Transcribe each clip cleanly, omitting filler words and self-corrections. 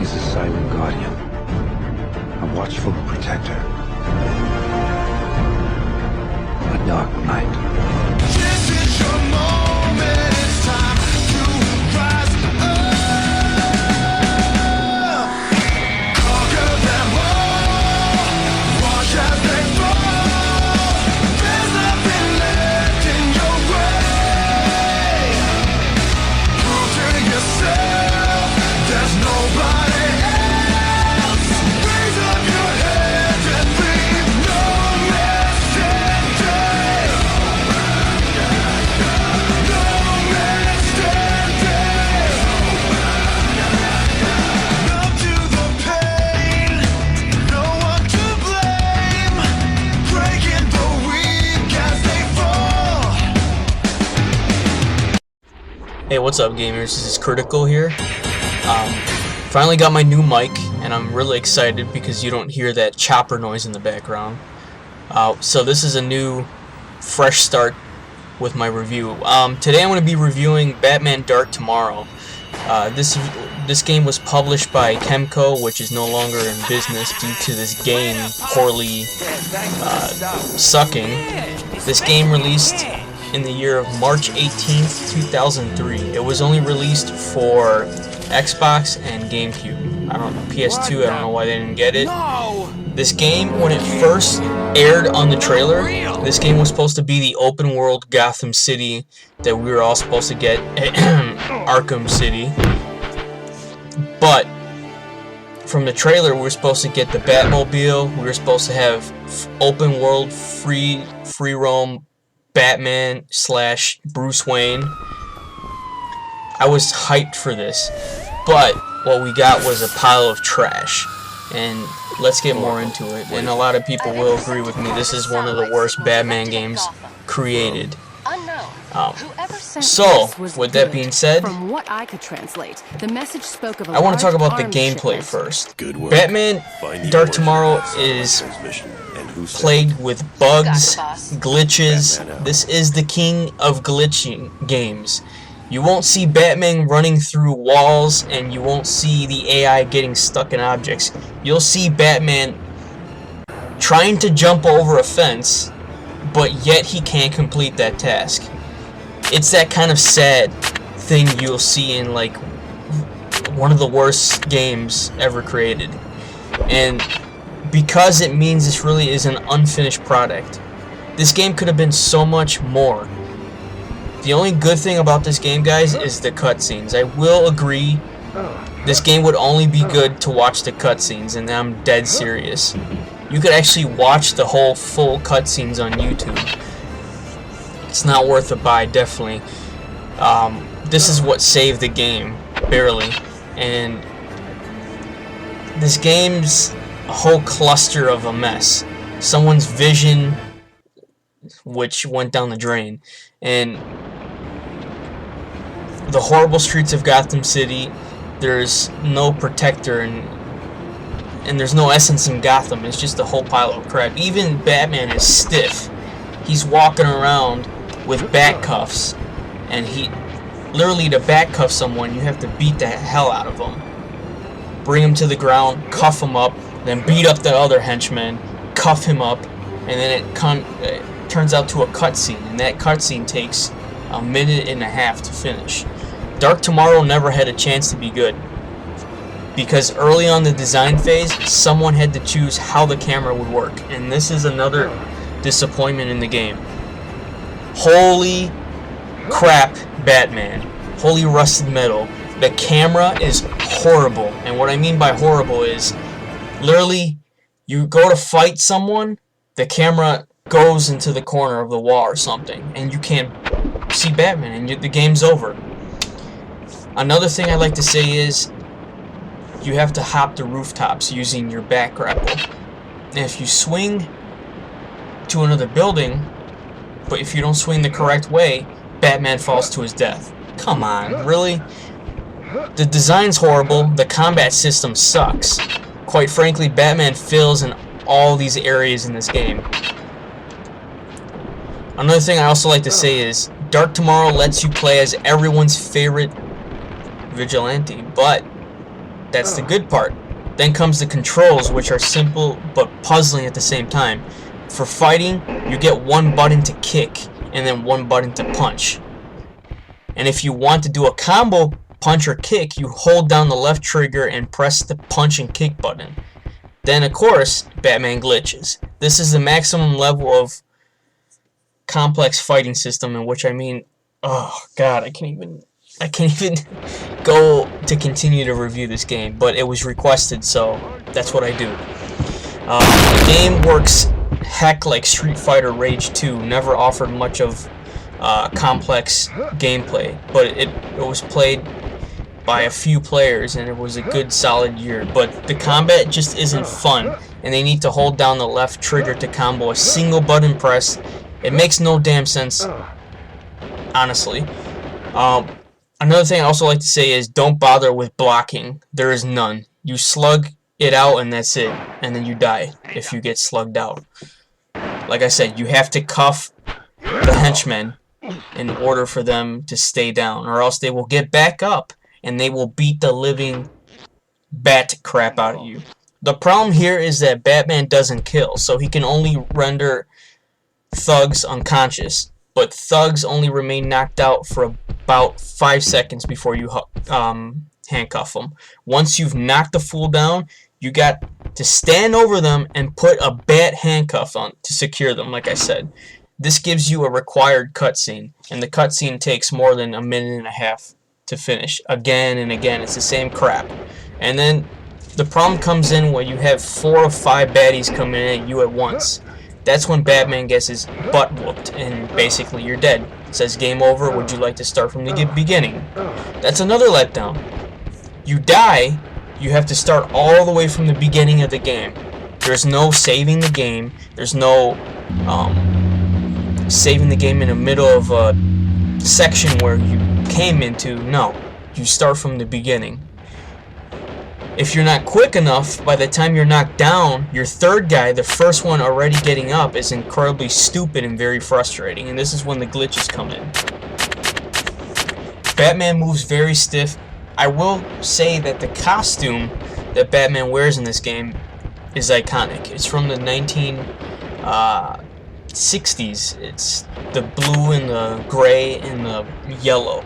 is a silent guardian, a watchful protector, a dark knight. This is your moment, it's time to rise up. Conquer them all, watch as they fall. There's nothing left in your way. Prove to yourself, there's nobody else. Raise up your head and leave no man standing. No man standing. Numb to the pain, no one to blame. Breaking the weak as they fall. Hey, what's up, gamers? This is Critical here. Finally got my new mic, and I'm really excited because you don't hear that chopper noise in the background. So this is a new, fresh start with my review. Today I'm going to be reviewing Batman Dark Tomorrow. This game was published by Kemco, which is no longer in business due to this game poorly sucking. This game released in the year of March 18th, 2003. It was only released for Xbox and GameCube. I don't know, PS2, I don't know why they didn't get it. This game, when it first aired on the trailer, this game was supposed to be the open world Gotham City that we were all supposed to get at Arkham City. But from the trailer, we were supposed to get the Batmobile, we were supposed to have open world free roam Batman / Bruce Wayne. I was hyped for this, but what we got was a pile of trash. And let's get more into it. And a lot of people will agree with me. This is one of the worst Batman games created. So, with that being said, From what I could translate, the message spoke of a I want to talk large about the arms gameplay shipment. first. Good work. Batman Finding Dark more Tomorrow shots on is transmission. And who said plagued with bugs, glitches. Batman out. This is the king of glitching games. You won't see Batman running through walls, and you won't see the AI getting stuck in objects. You'll see Batman trying to jump over a fence, but yet he can't complete that task. It's that kind of sad thing you'll see in like one of the worst games ever created. And because it means this really is an unfinished product. This game could have been so much more. The only good thing about this game, guys, is the cutscenes. I will agree, this game would only be good to watch the cutscenes, and I'm dead serious. You could actually watch the whole full cutscenes on YouTube. It's not worth a buy, definitely. This is what saved the game, barely. And this game's a whole cluster of a mess. Someone's vision, which went down the drain, and the horrible streets of Gotham City. There's no protector, and there's no essence in Gotham. It's just a whole pile of crap. Even Batman is stiff. He's walking around with bat cuffs, and he literally, to bat cuff someone, you have to beat the hell out of them, bring him to the ground, cuff him up, then beat up the other henchman, cuff him up, and then it turns out to a cutscene, and that cutscene takes a minute and a half to finish. Dark Tomorrow never had a chance to be good, because early on the design phase, someone had to choose how the camera would work, and this is another disappointment in the game. Holy crap, Batman. Holy rusted metal. The camera is horrible, and what I mean by horrible is, literally, you go to fight someone, the camera goes into the corner of the wall or something, and you can't see Batman, and the game's over. Another thing I like to say is, you have to hop the rooftops using your back grapple. And if you swing to another building, but if you don't swing the correct way, Batman falls to his death. Come on, really? The design's horrible, the combat system sucks. Quite frankly, Batman fails in all these areas in this game. Another thing I also like to say is, Dark Tomorrow lets you play as everyone's favorite vigilante, but That's the good part. Then comes the controls, which are simple but puzzling at the same time. For fighting, you get one button to kick and then one button to punch. And if you want to do a combo punch or kick, you hold down the left trigger and press the punch and kick button. Then, of course, Batman glitches. This is the maximum level of complex fighting system, in which I mean, oh god, I can't even go to continue to review this game, but it was requested, so that's what I do. The game works heck like Street Fighter Rage 2, never offered much of complex gameplay, but it was played by a few players and it was a good solid year. But the combat just isn't fun, and they need to hold down the left trigger to combo a single button press. It makes no damn sense, honestly. Another thing I also like to say is don't bother with blocking. There is none. You slug it out and that's it, and then you die if you get slugged out. Like I said, you have to cuff the henchmen in order for them to stay down, or else they will get back up and they will beat the living bat crap out of you. The problem here is that Batman doesn't kill, so he can only render thugs unconscious, but thugs only remain knocked out for about 5 seconds before you handcuff them. Once you've knocked the fool down, you got to stand over them and put a bat handcuff on to secure them, like I said. This gives you a required cutscene, and the cutscene takes more than a minute and a half to finish. Again and again, it's the same crap. And then the problem comes in when you have 4 or 5 baddies coming in at you at once. That's when Batman gets his butt whooped, and basically you're dead. It says game over, would you like to start from the beginning? That's another letdown. You die, you have to start all the way from the beginning of the game. There's no saving the game. There's no saving the game in the middle of a section where you came into. No, you start from the beginning. If you're not quick enough, by the time you're knocked down, your third guy, the first one already getting up, is incredibly stupid and very frustrating, and this is when the glitches come in. Batman moves very stiff. I will say that the costume that Batman wears in this game is iconic. It's from the 1960s. It's the blue and the gray and the yellow.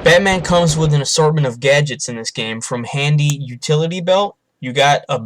Batman comes with an assortment of gadgets in this game, from handy utility belt, you got a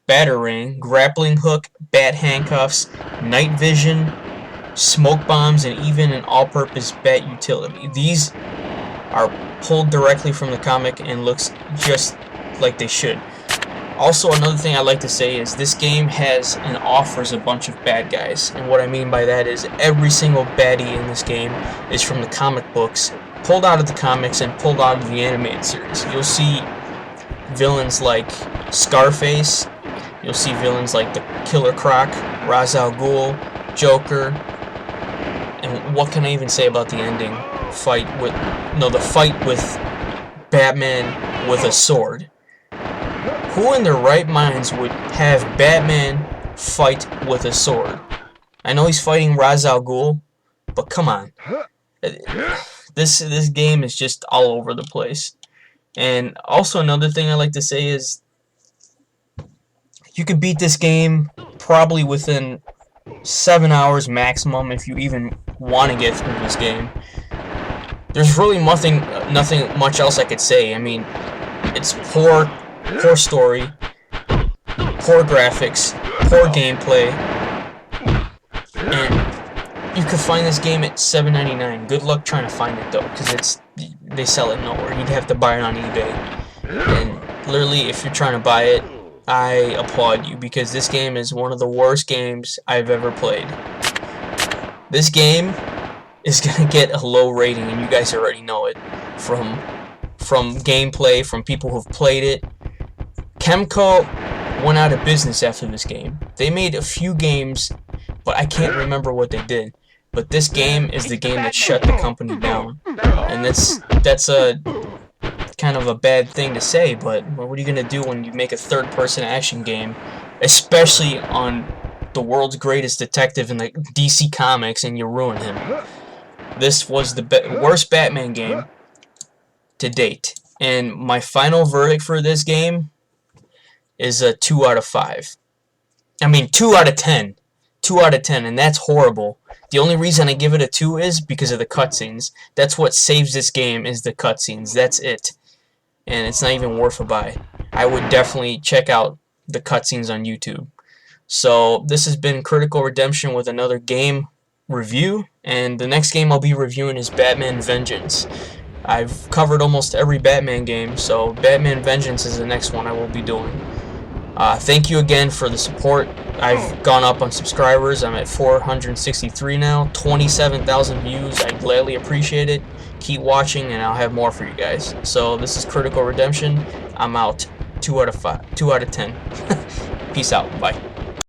batarang, grappling hook, bat handcuffs, night vision, smoke bombs, and even an all-purpose bat utility. These are pulled directly from the comic and looks just like they should. Also, another thing I like to say is this game has and offers a bunch of bad guys, and what I mean by that is every single baddie in this game is from the comic books, pulled out of the comics and pulled out of the animated series. You'll see villains like Scarface, you'll see villains like the Killer Croc, Ra's al Ghul, Joker, and what can I even say about the ending? The fight with Batman with a sword. Who in their right minds would have Batman fight with a sword? I know he's fighting Ra's al Ghul, but come on. This game is just all over the place. And also another thing I like to say is you could beat this game probably within 7 hours maximum if you even want to get through this game. There's really nothing much else I could say. I mean, it's poor story, poor graphics, poor gameplay, and you could find this game at $7.99. Good luck trying to find it though, because they sell it nowhere. You'd have to buy it on eBay. And literally, if you're trying to buy it, I applaud you, because this game is one of the worst games I've ever played. This game is gonna get a low rating, and you guys already know it from gameplay, from people who've played it. Kemco went out of business after this game. They made a few games, but I can't remember what they did. But this game is the game that shut the company down, and that's a kind of a bad thing to say. But what are you gonna do when you make a third-person action game, especially on the world's greatest detective in the DC Comics, and you ruin him? This was the worst Batman game to date. And my final verdict for this game is a 2 out of 5. I mean 2 out of 10. 2 out of 10, and that's horrible. The only reason I give it a 2 is because of the cutscenes. That's what saves this game, is the cutscenes. That's it. And it's not even worth a buy. I would definitely check out the cutscenes on YouTube. So this has been Critical Redemption with another game review, and the next game I'll be reviewing is Batman Vengeance. I've covered almost every Batman game, so Batman Vengeance is the next one I will be doing. Thank you again for the support. I've gone up on subscribers. I'm at 463 now, 27,000 views. I gladly appreciate it. Keep watching, and I'll have more for you guys. So this is Critical Redemption. I'm out. 2 out of 5. 2 out of 10. Peace out. Bye.